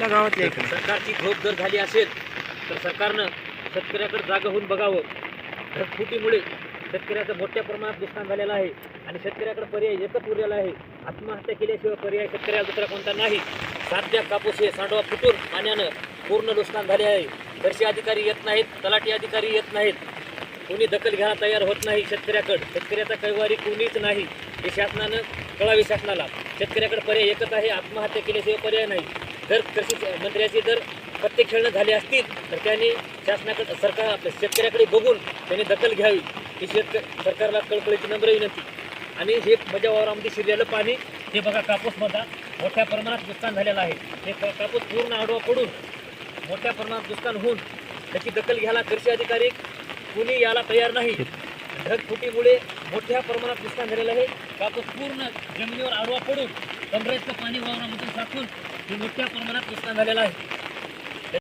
आपल्या गावातले आहे. सरकारची झोप जर झाली असेल तर सरकारनं शेतकऱ्याकडे जागा होऊन बघावं. ढगफुटीमुळे शेतकऱ्याचं मोठ्या प्रमाणात नुकसान झालेलं आहे आणि शेतकऱ्याकडे पर्याय एकच उरलेला आहे, आत्महत्या केल्याशिवाय पर्याय शेतकऱ्याला दुसरा कोणता नाही. साध्या कापूस हे सांडवा फुटून पाण्यानं पूर्ण नुकसान झाले आहे. कृषी अधिकारी येत नाहीत, तलाठी अधिकारी येत नाहीत, कोणी दखल घ्यायला तयार होत नाही शेतकऱ्याकडे. शेतकऱ्याचा कैवारी कोणीच नाही. हे शासनानं कळावे शासनाला. शेतकऱ्याकडे पर्याय एकच आहे, आत्महत्या केल्याशिवाय पर्याय नाही. जर कृषी मंत्र्याचे जर पत्ते खेळणं झाले असतील तर त्यांनी शासनाकडे सरकार आपल्या शेतकऱ्याकडे बघून त्यांनी दखल घ्यावी ही सरकारला कळकळीची नम्र विनंती. आणि हे माझ्या वावरामध्ये शिरलेलं पाणी हे बघा, कापूसमध्ये मोठ्या प्रमाणात नुकसान झालेलं आहे. हे कापूस पूर्ण आडवा पडून मोठ्या प्रमाणात नुकसान होऊन त्याची दखल घ्यायला कृषी अधिकारी कुणी याला तयार नाही. ढगफुटीमुळे मोठ्या प्रमाणात नुकसान झालेलं आहे. कापूस पूर्ण जमिनीवर आडवा पडून कमरेचं पाणी वावरामधून साचून हे मोठ्या प्रमाणात नुकसान झालेलं आहे.